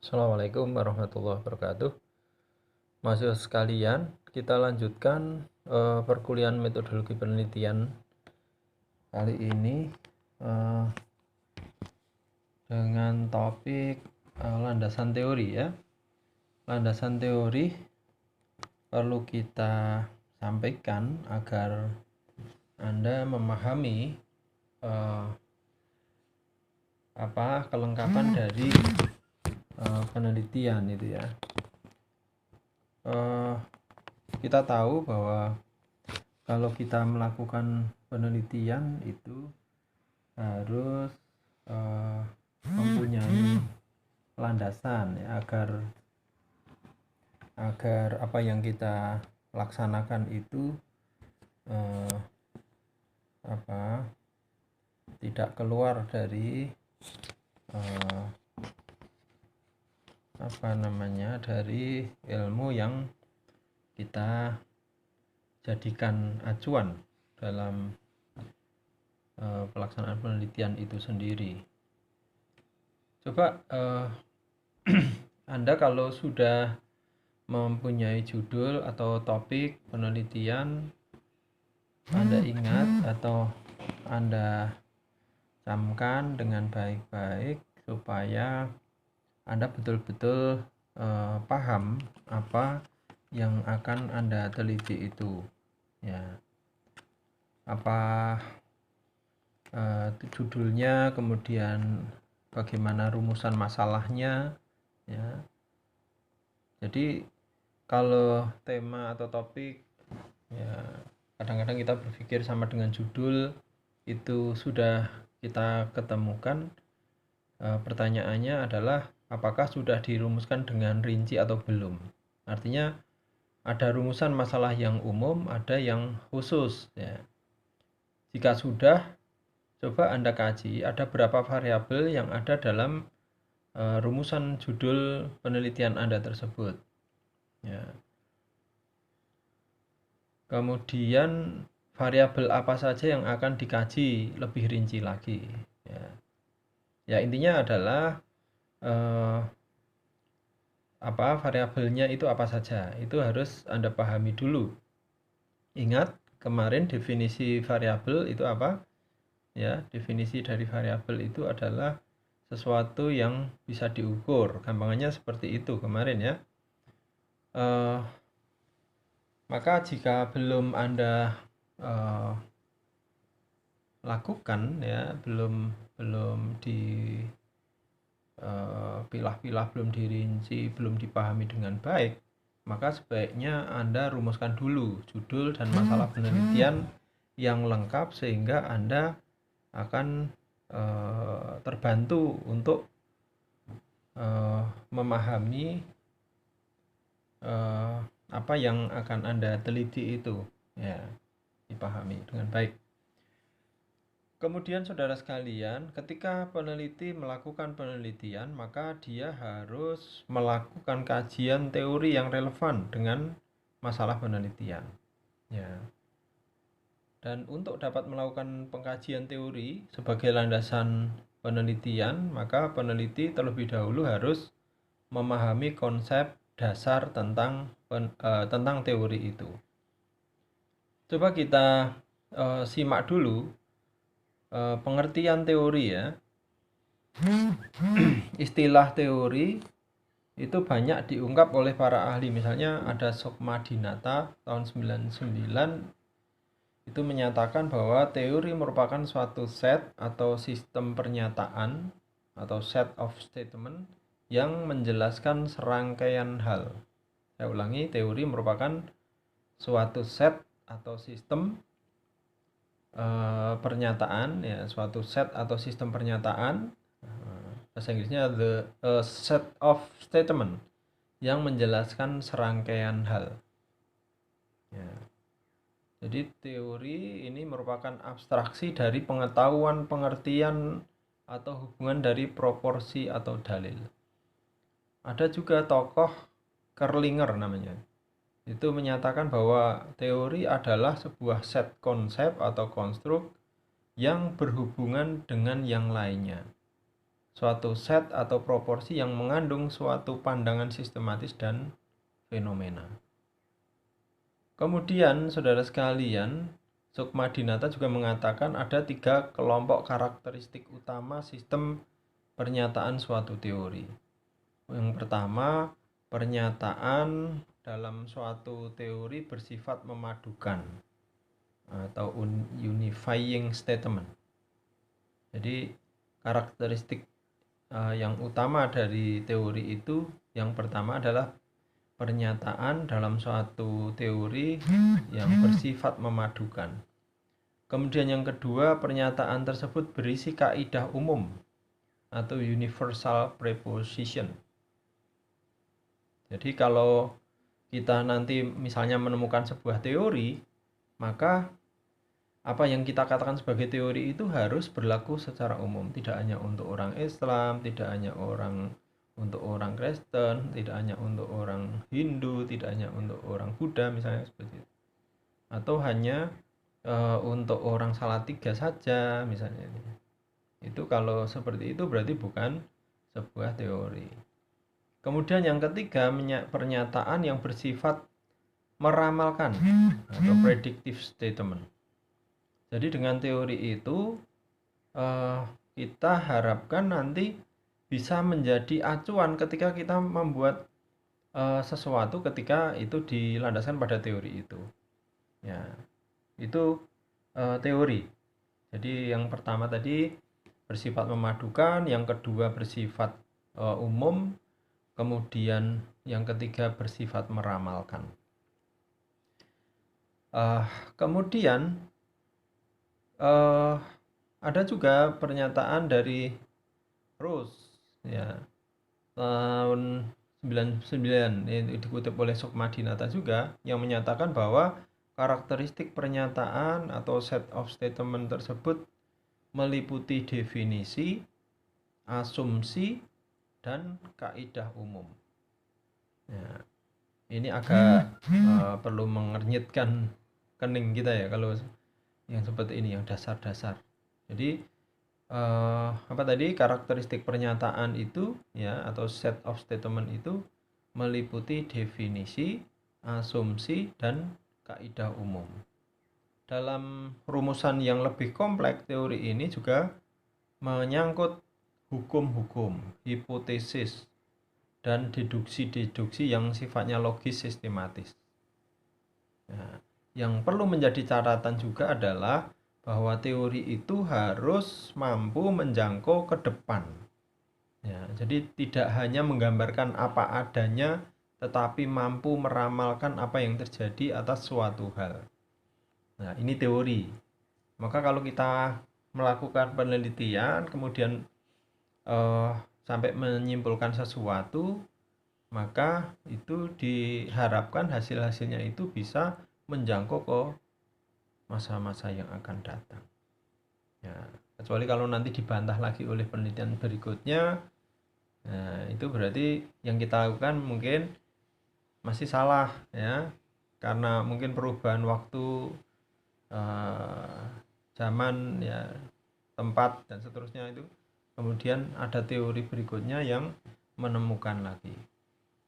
Assalamualaikum warahmatullahi wabarakatuh. Mahasiswa sekalian, kita lanjutkan perkuliahan metodologi penelitian kali ini dengan topik landasan teori ya. Landasan teori perlu kita sampaikan agar Anda memahami kelengkapan dari penelitian itu ya. Kita tahu bahwa kalau kita melakukan penelitian itu harus mempunyai landasan ya, agar apa yang kita laksanakan itu tidak keluar dari dari ilmu yang kita jadikan acuan dalam pelaksanaan penelitian itu sendiri. Coba Anda kalau sudah mempunyai judul atau topik penelitian, Anda ingat atau Anda camkan dengan baik-baik supaya Anda betul-betul paham apa yang akan Anda teliti itu ya. Apa judulnya, kemudian bagaimana rumusan masalahnya ya. Jadi kalau tema atau topik ya, kadang-kadang kita berpikir sama dengan judul itu sudah kita ketemukan. Pertanyaannya adalah apakah sudah dirumuskan dengan rinci atau belum. Artinya ada rumusan masalah yang umum, ada yang khusus ya. Jika sudah, coba Anda kaji ada berapa variabel yang ada dalam rumusan judul penelitian Anda tersebut ya. Kemudian variabel apa saja yang akan dikaji lebih rinci lagi ya. Ya intinya adalah variabelnya itu apa saja, itu harus Anda pahami dulu. Ingat kemarin definisi variabel itu apa ya? Definisi dari variabel itu adalah sesuatu yang bisa diukur, gampangannya seperti itu kemarin ya. Maka jika belum Anda lakukan ya, belum dipilah-pilah, belum dirinci, belum dipahami dengan baik, maka sebaiknya Anda rumuskan dulu judul dan masalah penelitian yang lengkap sehingga Anda akan terbantu untuk memahami apa yang akan Anda teliti itu ya, dipahami dengan baik. Kemudian saudara sekalian, ketika peneliti melakukan penelitian, maka dia harus melakukan kajian teori yang relevan dengan masalah penelitian. Ya. Dan untuk dapat melakukan pengkajian teori sebagai landasan penelitian, maka peneliti terlebih dahulu harus memahami konsep dasar tentang teori itu. Coba kita simak dulu pengertian teori ya. Istilah teori itu banyak diungkap oleh para ahli. Misalnya ada Sukmadinata tahun 99 itu menyatakan bahwa teori merupakan suatu set atau sistem pernyataan atau set of statement yang menjelaskan serangkaian hal. Saya ulangi, teori merupakan suatu set atau sistem pernyataan ya, suatu set atau sistem pernyataan, bahasa Inggrisnya the set of statement yang menjelaskan serangkaian hal ya. Jadi teori ini merupakan abstraksi dari pengetahuan, pengertian atau hubungan dari proporsi atau dalil. Ada juga tokoh Kerlinger namanya, itu menyatakan bahwa teori adalah sebuah set konsep atau konstruk yang berhubungan dengan yang lainnya. suatu set atau proporsi yang mengandung suatu pandangan sistematis dan fenomena. Kemudian, saudara sekalian, Sukmadinata juga mengatakan ada 3 kelompok karakteristik utama sistem pernyataan suatu teori. Yang pertama, pernyataan dalam suatu teori bersifat memadukan atau unifying statement. Jadi karakteristik yang utama dari teori itu, yang pertama adalah pernyataan dalam suatu teori yang bersifat memadukan. Kemudian yang kedua, pernyataan tersebut berisi kaidah umum atau universal proposition. Jadi kalau kita nanti misalnya menemukan sebuah teori, maka apa yang kita katakan sebagai teori itu harus berlaku secara umum, tidak hanya untuk orang Islam, tidak hanya untuk orang Kristen, tidak hanya untuk orang Hindu, tidak hanya untuk orang Buddha misalnya seperti itu. Atau hanya untuk orang Salatiga saja misalnya. Itu kalau seperti itu berarti bukan sebuah teori. Kemudian yang ketiga, pernyataan yang bersifat meramalkan atau predictive statement. Jadi dengan teori itu kita harapkan nanti bisa menjadi acuan ketika kita membuat sesuatu ketika itu dilandaskan pada teori itu. Ya, itu teori. Jadi yang pertama tadi bersifat memadukan, yang kedua bersifat umum, kemudian yang ketiga bersifat meramalkan. Kemudian ada juga pernyataan dari Rose ya, tahun 99, ini dikutip oleh Sukmadinata juga, yang menyatakan bahwa karakteristik pernyataan atau set of statement tersebut meliputi definisi, asumsi, dan kaidah umum. Ya, ini agak perlu mengernyitkan kening kita ya kalau yang seperti ini, yang dasar-dasar. Jadi apa tadi, karakteristik pernyataan itu ya, atau set of statement itu meliputi definisi, asumsi, dan kaidah umum. Dalam rumusan yang lebih kompleks, teori ini juga menyangkut hukum-hukum, hipotesis, dan deduksi-deduksi yang sifatnya logis sistematis. Nah, yang perlu menjadi catatan juga adalah bahwa teori itu harus mampu menjangkau ke depan. Ya, jadi tidak hanya menggambarkan apa adanya, tetapi mampu meramalkan apa yang terjadi atas suatu hal. Nah, ini teori. Maka kalau kita melakukan penelitian, kemudian sampai menyimpulkan sesuatu, maka itu diharapkan hasil-hasilnya itu bisa menjangkau ke masa-masa yang akan datang. Ya, kecuali kalau nanti dibantah lagi oleh penelitian berikutnya, nah itu berarti yang kita lakukan mungkin masih salah ya, karena mungkin perubahan waktu, zaman ya, tempat dan seterusnya itu. Kemudian ada teori berikutnya yang menemukan lagi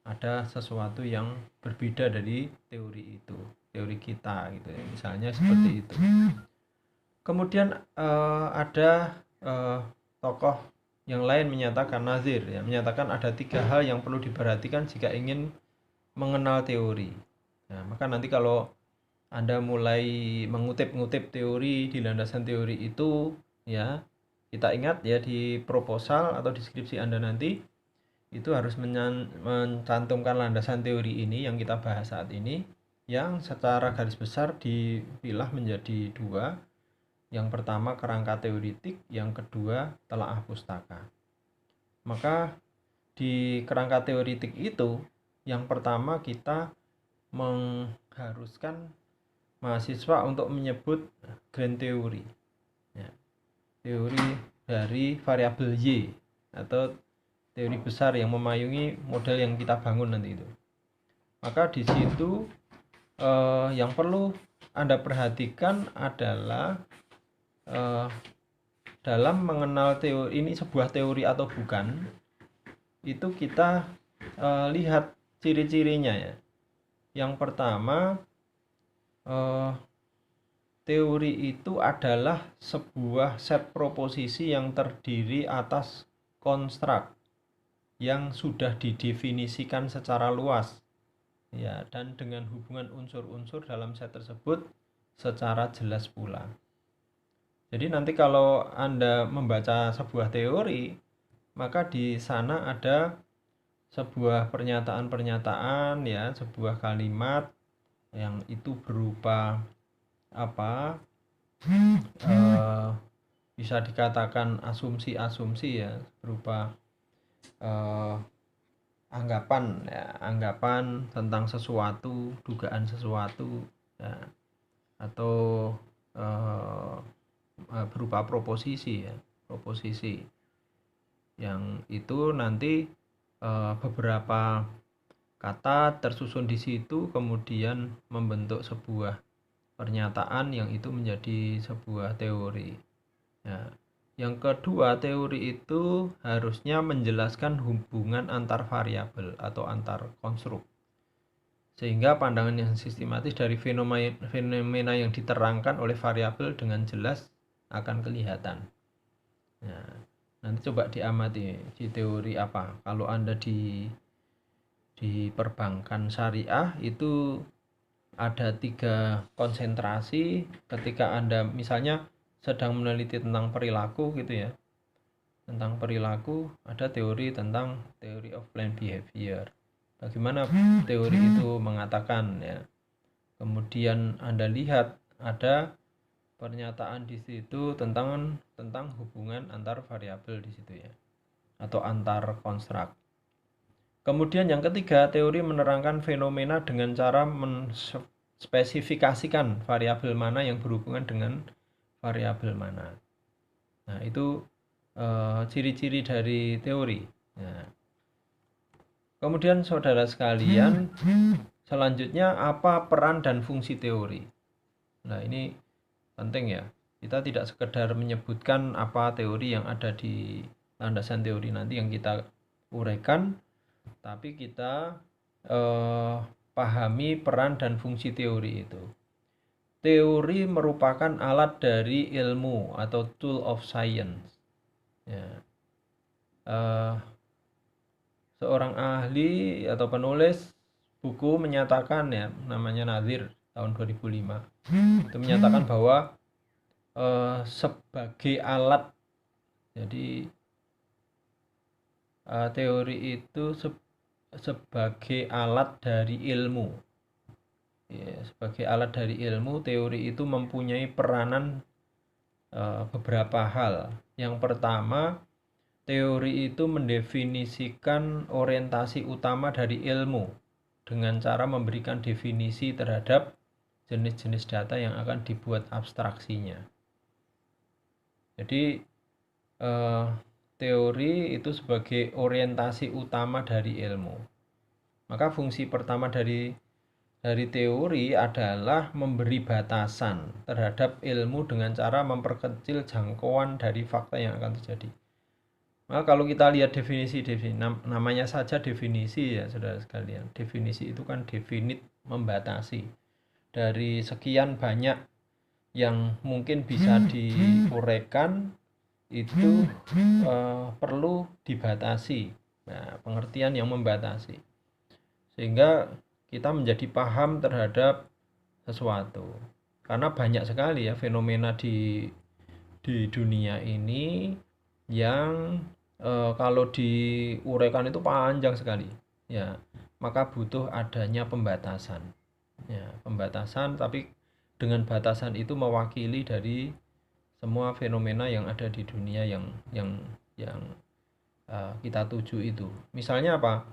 ada sesuatu yang berbeda dari teori itu, teori kita gitu ya, misalnya seperti itu. Kemudian ada tokoh yang lain menyatakan, Nazir ya, menyatakan ada 3 hal yang perlu diperhatikan jika ingin mengenal teori. Nah, maka nanti kalau Anda mulai mengutip-ngutip teori di landasan teori itu ya, kita ingat ya, di proposal atau deskripsi Anda nanti itu harus mencantumkan landasan teori ini yang kita bahas saat ini, yang secara garis besar dipilah menjadi 2. Yang pertama kerangka teoritik, yang kedua telaah pustaka. Maka di kerangka teoritik itu, yang pertama kita mengharuskan mahasiswa untuk menyebut grand theory ya, teori dari variabel Y atau teori besar yang memayungi model yang kita bangun nanti itu. Maka di situ yang perlu Anda perhatikan adalah dalam mengenal teori ini sebuah teori atau bukan, itu kita lihat ciri-cirinya ya. Yang pertama, teori itu adalah sebuah set proposisi yang terdiri atas konstruk yang sudah didefinisikan secara luas ya, dan dengan hubungan unsur-unsur dalam set tersebut secara jelas pula. Jadi nanti kalau Anda membaca sebuah teori, maka di sana ada sebuah pernyataan-pernyataan ya, sebuah kalimat yang itu berupa apa? Bisa dikatakan asumsi-asumsi ya, berupa anggapan tentang sesuatu, dugaan sesuatu ya, atau berupa proposisi ya, proposisi yang itu nanti beberapa kata tersusun di situ kemudian membentuk sebuah pernyataan yang itu menjadi sebuah teori ya. Yang kedua, teori itu harusnya menjelaskan hubungan antar variabel atau antar konstruk, sehingga pandangan yang sistematis dari fenomena yang diterangkan oleh variabel dengan jelas akan kelihatan. Nah, nanti coba diamati di teori apa. Kalau Anda di perbankan syariah itu ada 3 konsentrasi. Ketika Anda misalnya sedang meneliti tentang perilaku gitu ya, tentang perilaku, ada teori tentang theory of planned behavior, bagaimana teori itu mengatakan ya. Kemudian Anda lihat ada pernyataan di situ tentang hubungan antar variabel di situ ya, atau antar konstruk. Kemudian yang ketiga, teori menerangkan fenomena dengan cara menspesifikasikan variabel mana yang berhubungan dengan variabel mana. Nah, itu ciri-ciri dari teori. Nah, kemudian saudara sekalian, selanjutnya apa peran dan fungsi teori? Nah, ini penting ya. Kita tidak sekedar menyebutkan apa teori yang ada di landasan teori nanti yang kita uraikan, tapi kita pahami peran dan fungsi teori itu. Teori merupakan alat dari ilmu atau tool of science. Ya. Seorang ahli atau penulis buku menyatakan ya, namanya Nadir tahun 2005, itu menyatakan bahwa sebagai alat, jadi teori itu sebagai alat dari ilmu ya, sebagai alat dari ilmu, teori itu mempunyai peranan beberapa hal. Yang pertama, teori itu mendefinisikan orientasi utama dari ilmu dengan cara memberikan definisi terhadap jenis-jenis data yang akan dibuat abstraksinya. Jadi teori itu sebagai orientasi utama dari ilmu. Maka fungsi pertama dari teori adalah memberi batasan terhadap ilmu dengan cara memperkecil jangkauan dari fakta yang akan terjadi. Maka kalau kita lihat definisi namanya saja definisi ya saudara sekalian. Definisi itu kan definite, membatasi. Dari sekian banyak yang mungkin bisa diuraikan, itu perlu dibatasi. Nah, pengertian yang membatasi. Sehingga kita menjadi paham terhadap sesuatu. Karena banyak sekali ya fenomena di dunia ini yang kalau diuraikan itu panjang sekali. Ya, maka butuh adanya pembatasan. Ya, pembatasan, tapi dengan batasan itu mewakili dari semua fenomena yang ada di dunia yang kita tuju itu. Misalnya apa?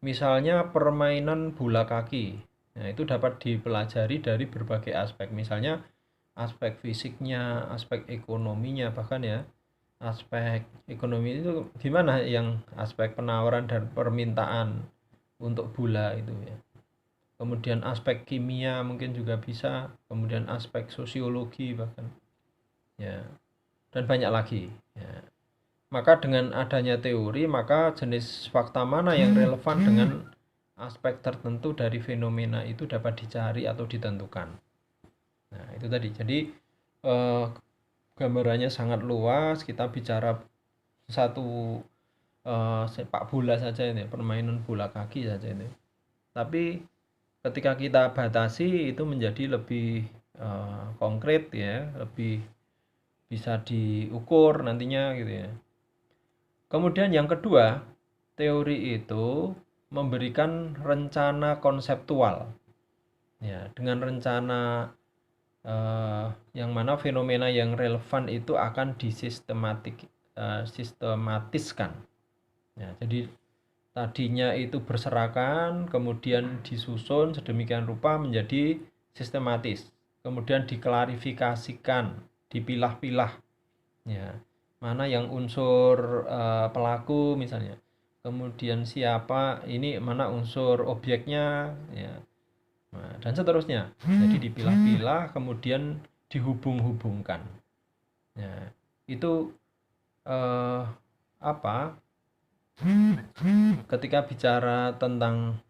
Misalnya permainan bola kaki. Nah, itu dapat dipelajari dari berbagai aspek. Misalnya aspek fisiknya, aspek ekonominya, bahkan ya aspek ekonomi itu gimana, yang aspek penawaran dan permintaan untuk bola itu ya. Kemudian aspek kimia mungkin juga bisa, kemudian aspek sosiologi bahkan. Ya. dan banyak lagi. Ya. Maka dengan adanya teori, maka jenis fakta mana yang relevan dengan aspek tertentu dari fenomena itu dapat dicari atau ditentukan. Nah, itu tadi. Jadi gambarannya sangat luas. Kita bicara satu sepak bola saja ini, permainan bola kaki saja ini. Tapi ketika kita batasi itu menjadi lebih konkret ya, lebih bisa diukur nantinya gitu ya. Kemudian yang kedua, teori itu memberikan rencana konseptual. Ya, dengan rencana yang mana fenomena yang relevan itu akan sistematiskan. Ya, jadi tadinya itu berserakan, kemudian disusun sedemikian rupa menjadi sistematis. Kemudian diklarifikasikan, dipilah-pilah. Ya, mana yang unsur pelaku misalnya. Kemudian siapa, ini mana unsur objeknya, ya. Nah, dan seterusnya. Jadi dipilah-pilah, kemudian dihubung-hubungkan. Ya, itu apa? Ketika bicara tentang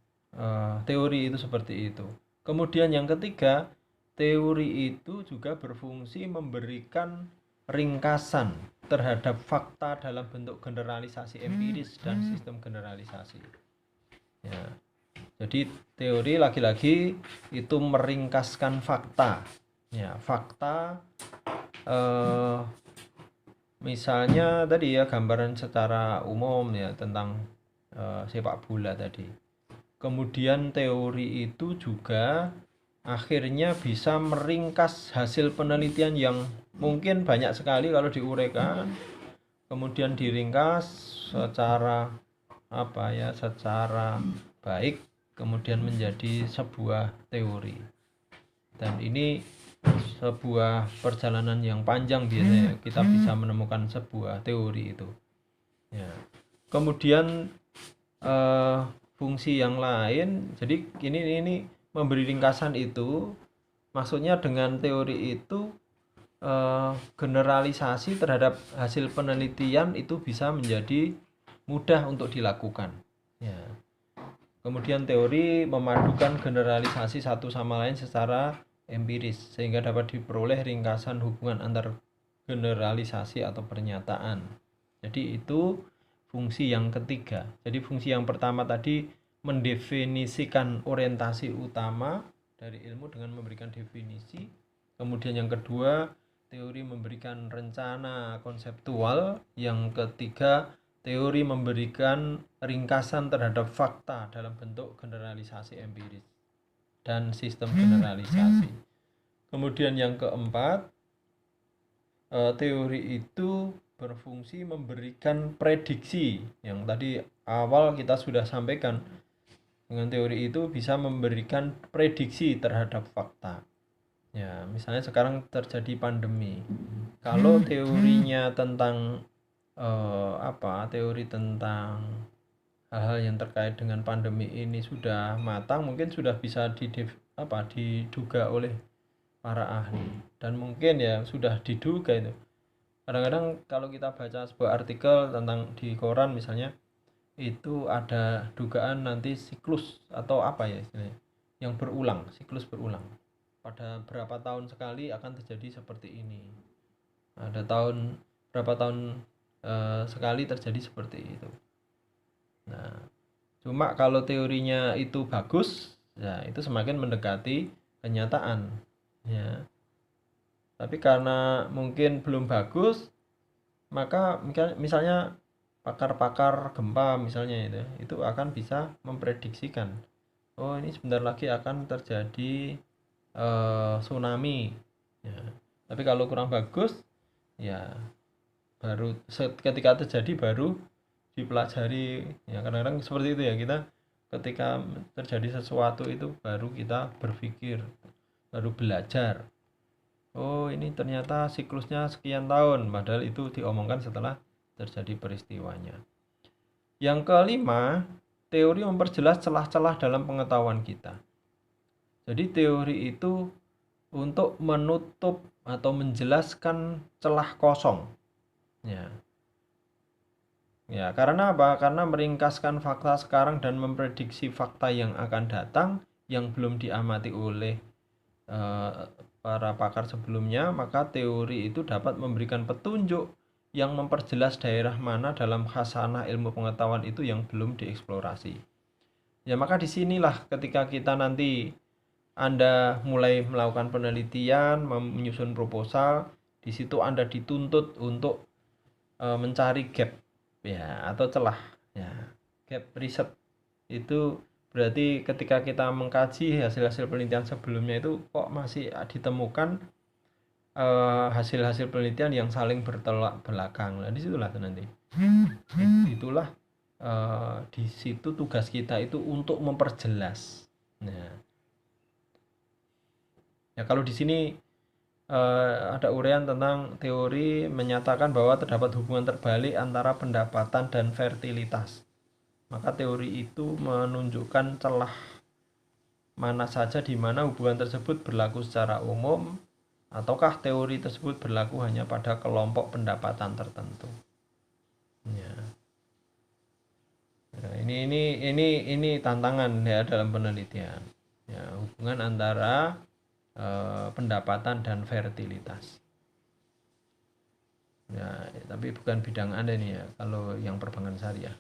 teori itu seperti itu. Kemudian yang ketiga, teori itu juga berfungsi memberikan ringkasan terhadap fakta dalam bentuk generalisasi empiris dan sistem generalisasi. Ya. Jadi teori lagi-lagi itu meringkaskan fakta. Ya, fakta misalnya tadi ya gambaran secara umum ya tentang sepak bola tadi. Kemudian teori itu juga akhirnya bisa meringkas hasil penelitian yang mungkin banyak sekali kalau diuraikan, kemudian diringkas secara secara baik, kemudian menjadi sebuah teori. Dan ini sebuah perjalanan yang panjang biasanya kita bisa menemukan sebuah teori itu. Ya. Kemudian fungsi yang lain, jadi ini memberi ringkasan itu, maksudnya dengan teori itu generalisasi terhadap hasil penelitian itu bisa menjadi mudah untuk dilakukan. Ya. Kemudian teori memadukan generalisasi satu sama lain secara empiris sehingga dapat diperoleh ringkasan hubungan antar generalisasi atau pernyataan. Jadi itu fungsi yang ketiga. Jadi fungsi yang pertama tadi mendefinisikan orientasi utama dari ilmu dengan memberikan definisi. Kemudian yang kedua, teori memberikan rencana konseptual. Yang ketiga, teori memberikan ringkasan terhadap fakta dalam bentuk generalisasi empiris dan sistem generalisasi. Kemudian yang keempat, teori itu berfungsi memberikan prediksi. Yang tadi awal kita sudah sampaikan, dengan teori itu bisa memberikan prediksi terhadap fakta. Ya, misalnya sekarang terjadi pandemi. Kalau teorinya tentang teori tentang hal-hal yang terkait dengan pandemi ini sudah matang, mungkin sudah bisa diduga oleh para ahli, dan mungkin ya sudah diduga itu. Kadang-kadang kalau kita baca sebuah artikel tentang di koran misalnya, itu ada dugaan nanti siklus atau apa ya istilahnya, yang berulang, siklus berulang. Pada berapa tahun sekali akan terjadi seperti ini. Ada berapa tahun sekali terjadi seperti itu. Nah, cuma kalau teorinya itu bagus, ya itu semakin mendekati kenyataan. Ya. Tapi karena mungkin belum bagus, maka misalnya pakar-pakar gempa misalnya itu akan bisa memprediksikan, oh ini sebentar lagi akan terjadi tsunami. Ya. Tapi kalau kurang bagus, ya baru ketika terjadi baru dipelajari. Ya kadang-kadang seperti itu ya, kita ketika terjadi sesuatu itu baru kita berpikir, baru belajar, oh ini ternyata siklusnya sekian tahun, padahal itu diomongkan setelah terjadi peristiwanya. Yang kelima, teori memperjelas celah-celah dalam pengetahuan kita. Jadi teori itu untuk menutup atau menjelaskan celah kosong Ya. Ya, karena apa? Karena meringkaskan fakta sekarang dan memprediksi fakta yang akan datang yang belum diamati oleh eh, para pakar sebelumnya, maka teori itu dapat memberikan petunjuk yang memperjelas daerah mana dalam khasanah ilmu pengetahuan itu yang belum dieksplorasi. Ya, maka disinilah ketika kita nanti Anda mulai melakukan penelitian, menyusun proposal, di situ Anda dituntut untuk mencari gap ya atau celah ya. Gap riset itu berarti ketika kita mengkaji hasil-hasil penelitian sebelumnya itu kok masih ditemukan hasil-hasil penelitian yang saling bertolak belakang. Nah, disitulah nanti. Itulah di situ tugas kita itu untuk memperjelas. Nah, ya kalau di sini ada uraian tentang teori menyatakan bahwa terdapat hubungan terbalik antara pendapatan dan fertilitas. Maka teori itu menunjukkan celah mana saja di mana hubungan tersebut berlaku secara umum, ataukah teori tersebut berlaku hanya pada kelompok pendapatan tertentu. Ya. Nah, ini tantangan ya dalam penelitian. Ya, hubungan antara pendapatan dan fertilitas. Ya, tapi bukan bidang Anda nih ya, kalau yang perbankan syariah.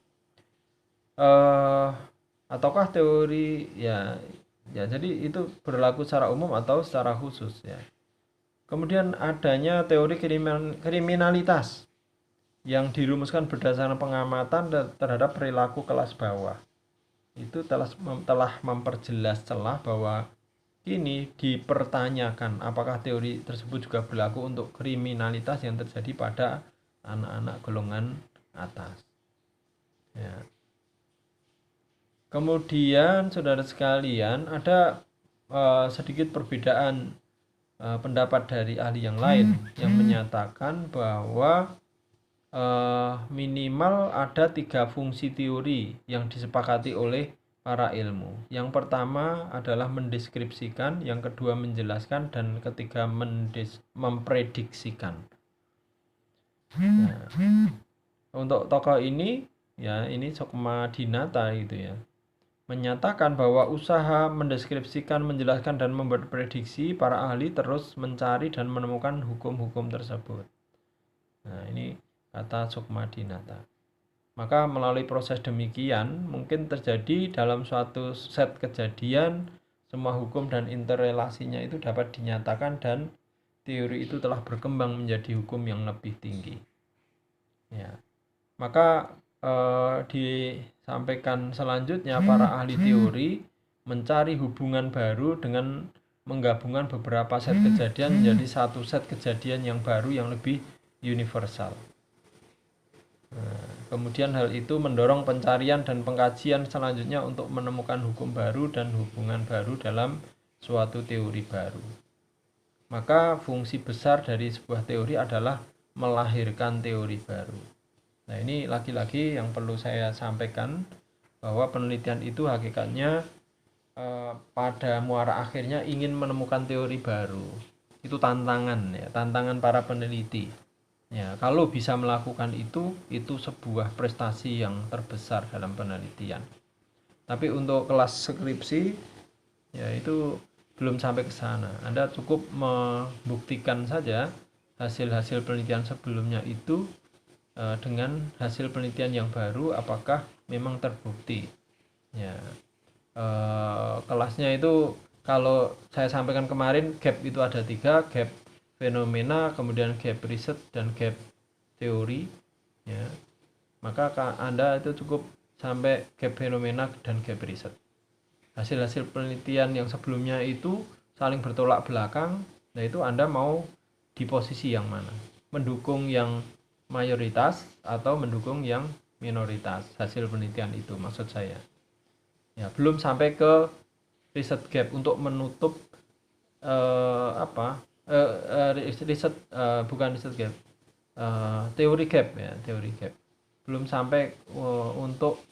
Ataukah teori ya jadi itu berlaku secara umum atau secara khusus ya. Kemudian adanya teori kriminalitas yang dirumuskan berdasarkan pengamatan terhadap perilaku kelas bawah. Itu telah memperjelas celah bahwa kini dipertanyakan apakah teori tersebut juga berlaku untuk kriminalitas yang terjadi pada anak-anak golongan atas. Ya. Kemudian saudara sekalian ada sedikit perbedaan pendapat dari ahli yang lain yang menyatakan bahwa minimal ada 3 fungsi teori yang disepakati oleh para ilmu. Yang pertama adalah mendeskripsikan, yang kedua menjelaskan, dan ketiga memprediksikan. Nah, untuk tokoh ini ya ini Sukma Dinata gitu ya, menyatakan bahwa usaha mendeskripsikan, menjelaskan, dan membuat prediksi para ahli terus mencari dan menemukan hukum-hukum tersebut. Nah, ini kata Sukma Dinata. Maka melalui proses demikian, mungkin terjadi dalam suatu set kejadian, semua hukum dan interrelasinya itu dapat dinyatakan dan teori itu telah berkembang menjadi hukum yang lebih tinggi. Ya. Maka disampaikan selanjutnya para ahli teori mencari hubungan baru dengan menggabungkan beberapa set kejadian menjadi satu set kejadian yang baru yang lebih universal. Nah, kemudian hal itu mendorong pencarian dan pengkajian selanjutnya untuk menemukan hukum baru dan hubungan baru dalam suatu teori baru. Maka fungsi besar dari sebuah teori adalah melahirkan teori baru. Nah, ini lagi-lagi yang perlu saya sampaikan bahwa penelitian itu hakikatnya pada muara akhirnya ingin menemukan teori baru. Itu tantangan ya, tantangan para peneliti. Ya, kalau bisa melakukan itu sebuah prestasi yang terbesar dalam penelitian. Tapi untuk kelas skripsi ya itu belum sampai ke sana. Anda cukup membuktikan saja hasil-hasil penelitian sebelumnya itu dengan hasil penelitian yang baru apakah memang terbukti ya. Kelasnya itu kalau saya sampaikan kemarin gap itu ada 3, gap fenomena, kemudian gap riset, dan gap teori ya. Maka Anda itu cukup sampai gap fenomena dan gap riset. Hasil-hasil penelitian yang sebelumnya itu saling bertolak belakang. Nah, itu Anda mau di posisi yang mana, mendukung yang mayoritas atau mendukung yang minoritas hasil penelitian itu, maksud saya ya. Belum sampai ke riset gap untuk menutup riset bukan riset gap, teori gap ya, teori gap belum sampai untuk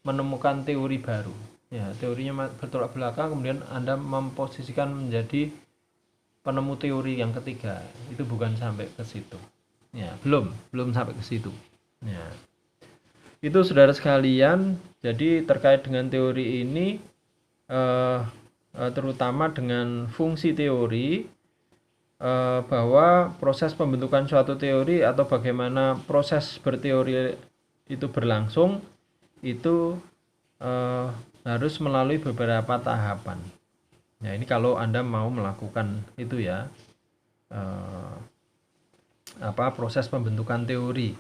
menemukan teori baru ya. Teorinya bertolak belakang, kemudian Anda memposisikan menjadi penemu teori yang ketiga, itu bukan sampai ke situ Ya, belum sampai ke situ. Ya. Itu saudara sekalian, jadi terkait dengan teori ini terutama dengan fungsi teori, bahwa proses pembentukan suatu teori atau bagaimana proses berteori itu berlangsung itu harus melalui beberapa tahapan. Nah, ini kalau Anda mau melakukan itu ya, proses pembentukan teori.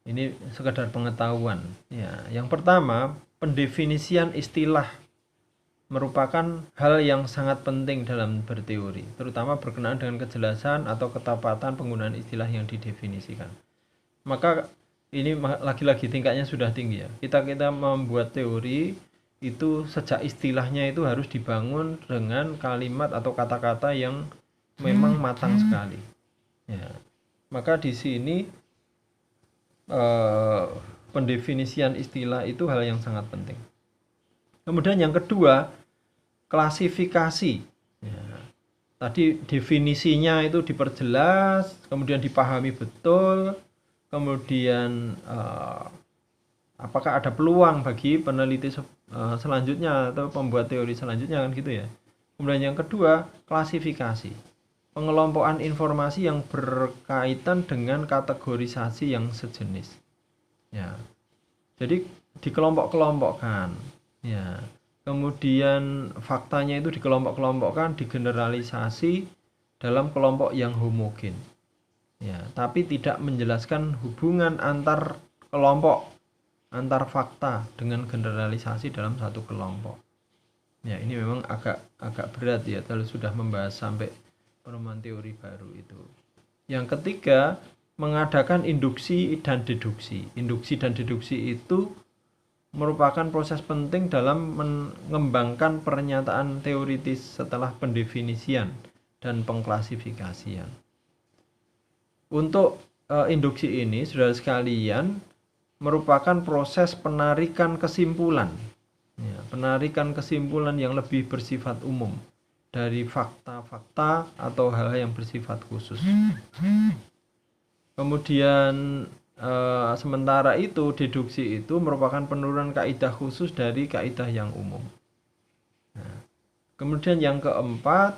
Ini sekedar pengetahuan. Ya, yang pertama, pendefinisian istilah merupakan hal yang sangat penting dalam berteori, terutama berkenaan dengan kejelasan atau ketepatan penggunaan istilah yang didefinisikan. Maka ini lagi-lagi tingkatnya sudah tinggi ya. Kita membuat teori itu sejak istilahnya itu harus dibangun dengan kalimat atau kata-kata yang memang matang sekali. Ya. Maka di sini pendefinisian istilah itu hal yang sangat penting. Kemudian yang kedua, klasifikasi. Ya. Tadi definisinya itu diperjelas, kemudian dipahami betul, kemudian apakah ada peluang bagi peneliti selanjutnya atau pembuat teori selanjutnya, kan gitu ya. Kemudian yang kedua, klasifikasi. Pengelompokan informasi yang berkaitan dengan kategorisasi yang sejenis. Ya. Jadi dikelompok-kelompokkan. Ya. Kemudian faktanya itu dikelompok-kelompokkan, digeneralisasi dalam kelompok yang homogen. Ya, tapi tidak menjelaskan hubungan antar kelompok, antar fakta dengan generalisasi dalam satu kelompok. Ya, ini memang agak berat ya kalau sudah membahas sampai penemuan teori baru itu. Yang ketiga, mengadakan induksi dan deduksi. Induksi dan deduksi itu merupakan proses penting dalam mengembangkan pernyataan teoritis setelah pendefinisian dan pengklasifikasian. Untuk induksi ini, saudara sekalian, merupakan proses penarikan kesimpulan. Ya, penarikan kesimpulan yang lebih bersifat umum dari fakta-fakta atau hal-hal yang bersifat khusus. Kemudian sementara itu deduksi itu merupakan penurunan kaidah khusus dari kaidah yang umum. Nah, kemudian yang keempat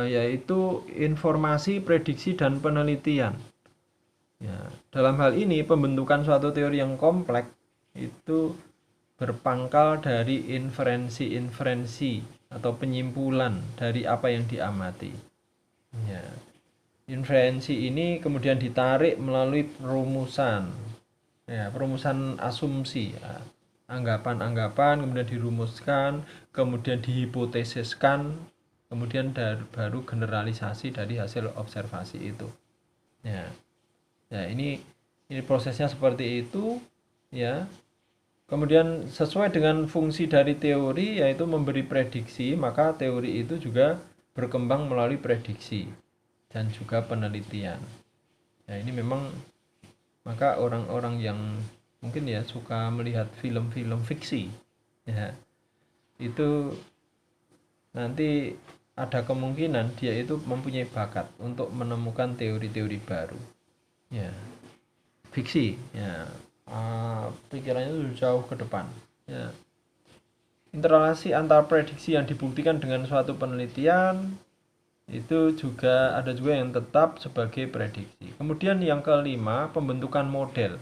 yaitu informasi, prediksi, dan penelitian. Ya, dalam hal ini pembentukan suatu teori yang kompleks itu berpangkal dari inferensi atau penyimpulan dari apa yang diamati. Ya. Inferensi ini kemudian ditarik melalui perumusan, ya, perumusan asumsi, ya. Anggapan-anggapan kemudian dirumuskan, kemudian dihipotesiskan, kemudian baru generalisasi dari hasil observasi itu. Ya, ya ini prosesnya seperti itu, ya. Kemudian sesuai dengan fungsi dari teori yaitu memberi prediksi, maka teori itu juga berkembang melalui prediksi dan juga penelitian. Ya, ini memang maka orang-orang yang mungkin ya suka melihat film-film fiksi, ya, itu nanti ada kemungkinan dia itu mempunyai bakat untuk menemukan teori-teori baru. Ya, fiksi, ya, pikirannya itu jauh ke depan. Ya. Interrelasi antar prediksi yang dibuktikan dengan suatu penelitian itu juga ada juga yang tetap sebagai prediksi. Kemudian yang kelima, pembentukan model.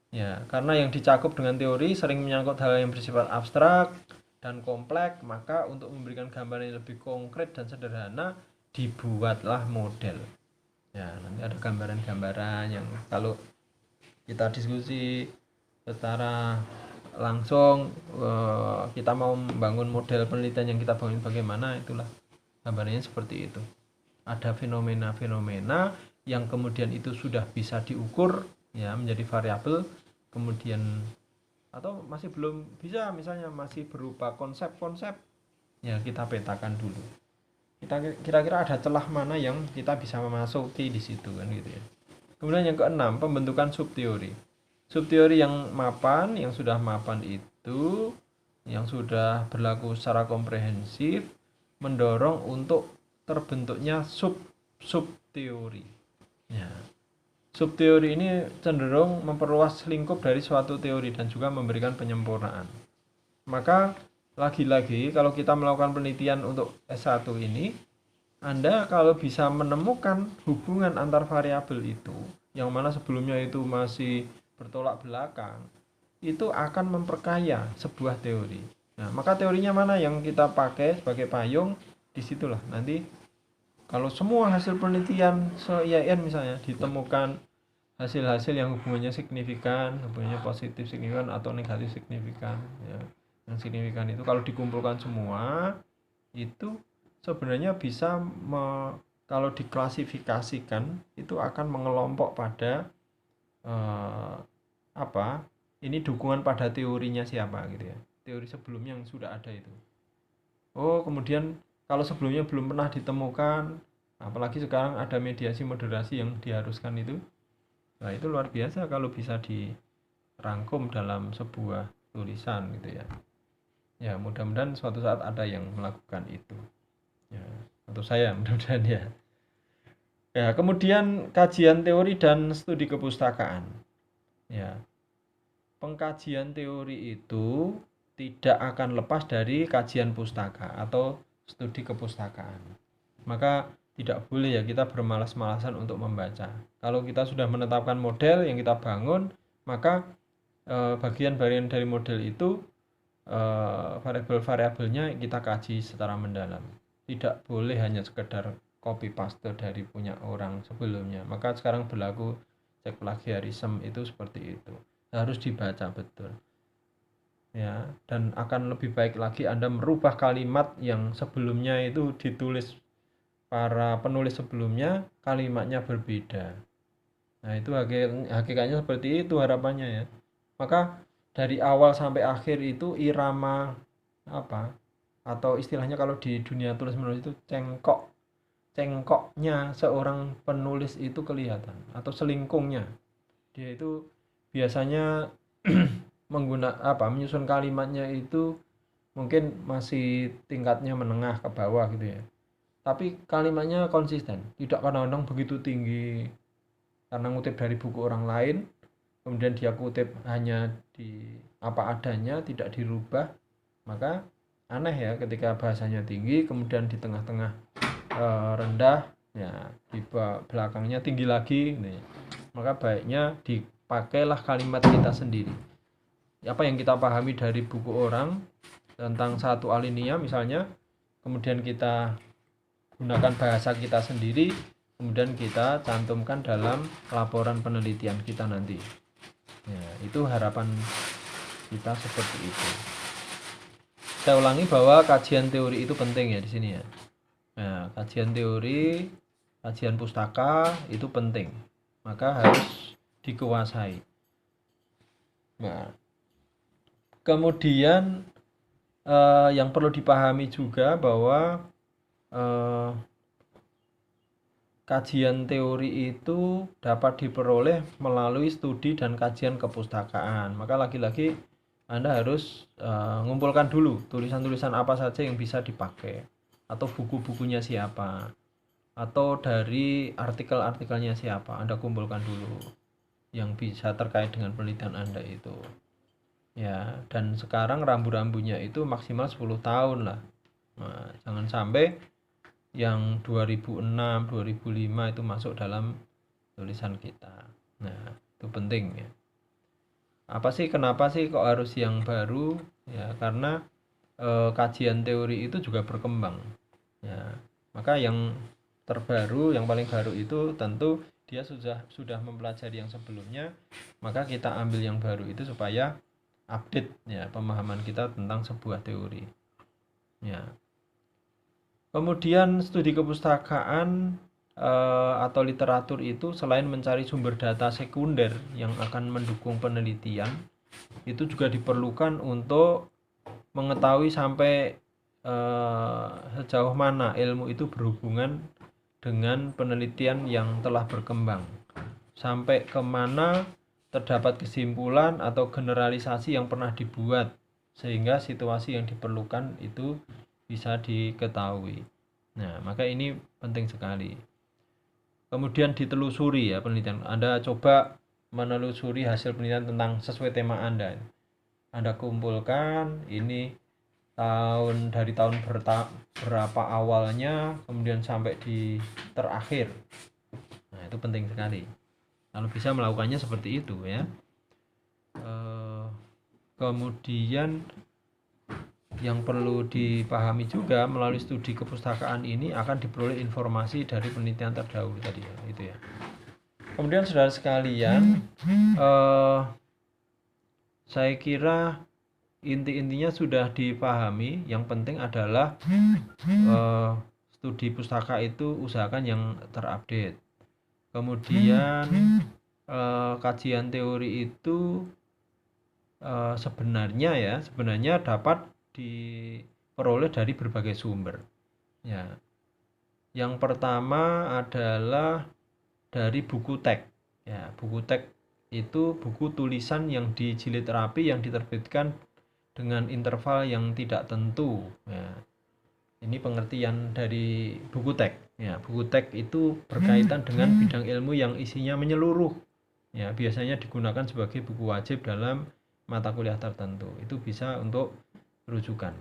Ya, karena yang dicakup dengan teori sering menyangkut hal yang bersifat abstrak dan kompleks, maka untuk memberikan gambaran yang lebih konkret dan sederhana dibuatlah model. Ya, nanti ada gambaran-gambaran yang kalau kita diskusi secara langsung, kita mau membangun model penelitian yang kita bangun bagaimana, itulah gambarnya seperti itu. Ada fenomena-fenomena yang kemudian itu sudah bisa diukur, ya, menjadi variabel, kemudian atau masih belum bisa, misalnya masih berupa konsep-konsep, ya kita petakan dulu. Kita kira-kira ada celah mana yang kita bisa memasuki di situ, kan gitu ya. Kemudian yang keenam, pembentukan subteori. Subteori yang mapan, yang sudah mapan itu, yang sudah berlaku secara komprehensif, mendorong untuk terbentuknya sub subteori. Ya. Subteori ini cenderung memperluas lingkup dari suatu teori dan juga memberikan penyempurnaan. Maka lagi-lagi kalau kita melakukan penelitian untuk S1 ini, Anda kalau bisa menemukan hubungan antar variabel itu, yang mana sebelumnya itu masih bertolak belakang, itu akan memperkaya sebuah teori. Nah, maka teorinya mana yang kita pakai sebagai payung, disitulah nanti kalau semua hasil penelitian se-IAIN misalnya ditemukan hasil-hasil yang hubungannya signifikan, hubungannya positif signifikan atau negatif signifikan, ya. Yang signifikan itu kalau dikumpulkan semua itu sebenarnya bisa kalau diklasifikasikan itu akan mengelompok pada ini dukungan pada teorinya siapa gitu ya, teori sebelumnya yang sudah ada itu. Kemudian kalau sebelumnya belum pernah ditemukan, apalagi sekarang ada mediasi moderasi yang diharuskan itu. Nah, itu luar biasa kalau bisa dirangkum dalam sebuah tulisan gitu ya. Ya, mudah-mudahan suatu saat ada yang melakukan itu. Ya, atau saya mudah-mudahan ya. Ya, kemudian kajian teori dan studi kepustakaan. Ya. Pengkajian teori itu tidak akan lepas dari kajian pustaka atau studi kepustakaan. Maka tidak boleh ya kita bermalas-malasan untuk membaca. Kalau kita sudah menetapkan model yang kita bangun, maka bagian-bagian dari model itu variabel-variabelnya kita kaji secara mendalam. Tidak boleh hanya sekedar copy paste dari punya orang sebelumnya. Maka sekarang berlaku cek plagiarisme itu seperti itu. Harus dibaca betul. Ya, dan akan lebih baik lagi Anda merubah kalimat yang sebelumnya itu ditulis para penulis sebelumnya, kalimatnya berbeda. Nah, itu hakikatnya seperti itu harapannya ya. Maka dari awal sampai akhir itu irama atau istilahnya kalau di dunia tulis menulis itu cengkoknya seorang penulis itu kelihatan, atau selingkungnya. Dia itu biasanya menyusun kalimatnya itu mungkin masih tingkatnya menengah ke bawah gitu ya. Tapi kalimatnya konsisten, tidak kadang-kadang begitu tinggi karena ngutip dari buku orang lain, kemudian dia kutip hanya di apa adanya, tidak dirubah. Maka aneh ya ketika bahasanya tinggi, kemudian di tengah-tengah rendah, ya di belakangnya tinggi lagi. Maka baiknya dipakailah kalimat kita sendiri. Apa yang kita pahami dari buku orang tentang satu alinea misalnya, kemudian kita gunakan bahasa kita sendiri, kemudian kita cantumkan dalam laporan penelitian kita nanti. Ya, itu harapan kita seperti itu. Saya ulangi bahwa kajian teori itu penting ya di sini ya. Nah, kajian teori, kajian pustaka itu penting. Maka harus dikuasai. Nah, kemudian yang perlu dipahami juga bahwa kajian teori itu dapat diperoleh melalui studi dan kajian kepustakaan. Maka lagi-lagi Anda harus mengumpulkan dulu tulisan-tulisan apa saja yang bisa dipakai, atau buku-bukunya siapa, atau dari artikel-artikelnya siapa. Anda kumpulkan dulu yang bisa terkait dengan penelitian Anda itu. Ya, dan sekarang rambu-rambunya itu maksimal 10 tahun lah. Nah, jangan sampai yang 2006, 2005 itu masuk dalam tulisan kita. Nah, itu penting ya. Kenapa sih kok harus yang baru? Ya, karena kajian teori itu juga berkembang. Ya, maka yang terbaru, yang paling baru itu tentu dia sudah mempelajari yang sebelumnya, maka kita ambil yang baru itu supaya update ya pemahaman kita tentang sebuah teori. Ya. Kemudian studi kepustakaan atau literatur itu selain mencari sumber data sekunder yang akan mendukung penelitian, itu juga diperlukan untuk mengetahui sampai sejauh mana ilmu itu berhubungan dengan penelitian yang telah berkembang, sampai kemana terdapat kesimpulan atau generalisasi yang pernah dibuat sehingga situasi yang diperlukan itu bisa diketahui. Nah, maka ini penting sekali. kemudian ditelusuri ya penelitian. Anda coba menelusuri hasil penelitian tentang sesuai tema Anda. Anda kumpulkan ini dari tahun berapa awalnya, kemudian sampai di terakhir. Nah, itu penting sekali. Kalau bisa melakukannya seperti itu ya. Kemudian yang perlu dipahami juga, melalui studi kepustakaan ini akan diperoleh informasi dari penelitian terdahulu tadi ya, itu ya. Kemudian saudara sekalian, saya kira inti-intinya sudah dipahami. Yang penting adalah studi pustaka itu usahakan yang terupdate. Kemudian kajian teori itu sebenarnya dapat diperoleh dari berbagai sumber. Ya. Yang pertama adalah dari buku teks. Ya, buku teks itu buku tulisan yang dijilid rapi yang diterbitkan dengan interval yang tidak tentu. Ya. Ini pengertian dari buku teks. Ya, buku teks itu berkaitan dengan bidang ilmu yang isinya menyeluruh. Ya, biasanya digunakan sebagai buku wajib dalam mata kuliah tertentu. Itu bisa untuk rujukan.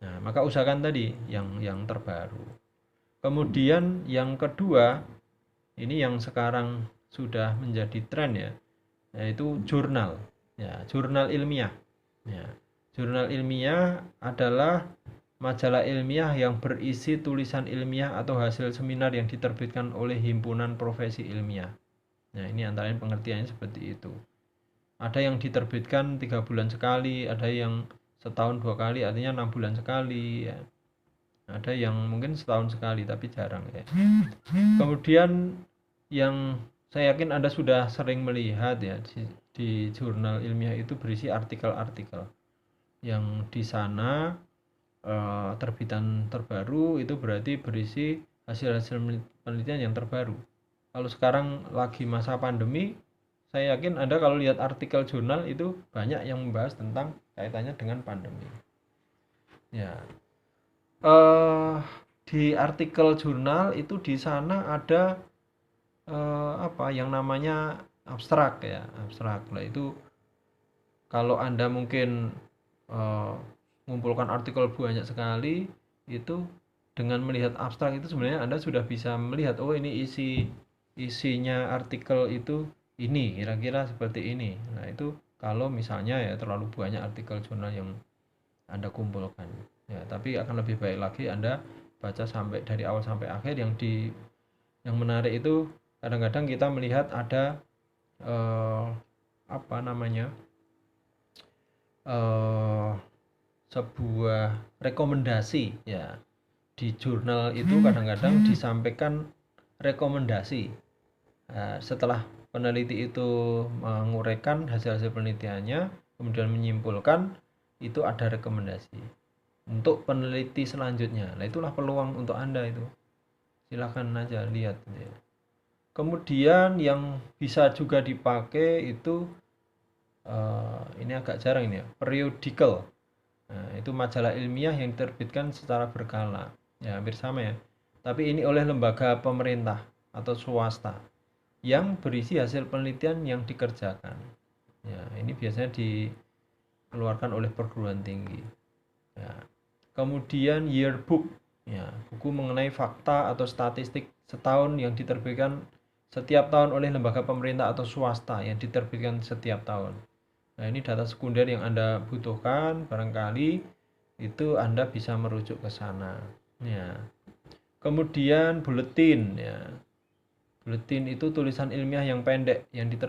Nah, maka usahakan tadi yang terbaru. Kemudian yang kedua, ini yang sekarang sudah menjadi tren ya, yaitu jurnal. Ya, jurnal ilmiah. Ya, jurnal ilmiah adalah majalah ilmiah yang berisi tulisan ilmiah atau hasil seminar yang diterbitkan oleh himpunan profesi ilmiah. Nah, ini antara lain pengertiannya seperti itu. Ada yang diterbitkan 3 bulan sekali, ada yang setahun 2 kali, artinya 6 bulan sekali ya. Ada yang mungkin setahun sekali tapi jarang ya. Kemudian yang saya yakin Anda sudah sering melihat ya, di jurnal ilmiah itu berisi artikel-artikel yang di sana terbitan terbaru itu berarti berisi hasil-hasil penelitian yang terbaru. Kalau sekarang lagi masa pandemi, saya yakin Anda kalau lihat artikel jurnal itu banyak yang membahas tentang kaitannya dengan pandemi. Ya, di artikel jurnal itu di sana ada yang namanya abstrak ya, abstrak. Nah, itu kalau Anda mungkin mengumpulkan artikel banyak sekali, itu dengan melihat abstrak itu sebenarnya Anda sudah bisa melihat, oh ini isinya artikel itu ini, kira-kira seperti ini. Nah, itu kalau misalnya ya terlalu banyak artikel jurnal yang Anda kumpulkan. Ya, tapi akan lebih baik lagi Anda baca sampai dari awal sampai akhir. Yang menarik itu kadang-kadang kita melihat ada sebuah rekomendasi ya. Di jurnal itu kadang-kadang disampaikan rekomendasi. Nah, setelah peneliti itu menguraikan hasil-hasil penelitiannya, kemudian menyimpulkan, itu ada rekomendasi untuk peneliti selanjutnya. Nah, itulah peluang untuk Anda itu. Silahkan aja lihat ya. Kemudian yang bisa juga dipakai itu ini agak jarang ini ya, periodical. Nah, itu majalah ilmiah yang diterbitkan secara berkala. Ya, hampir sama ya. Tapi ini oleh lembaga pemerintah atau swasta yang berisi hasil penelitian yang dikerjakan. Ya, ini biasanya dikeluarkan oleh perguruan tinggi. Ya. Kemudian yearbook, ya, buku mengenai fakta atau statistik setahun yang diterbitkan setiap tahun oleh lembaga pemerintah atau swasta yang diterbitkan setiap tahun. Nah, ini data sekunder yang Anda butuhkan, barangkali itu Anda bisa merujuk ke sana. Ya. Kemudian buletin, ya. Buletin itu tulisan ilmiah yang pendek yang diterbitkan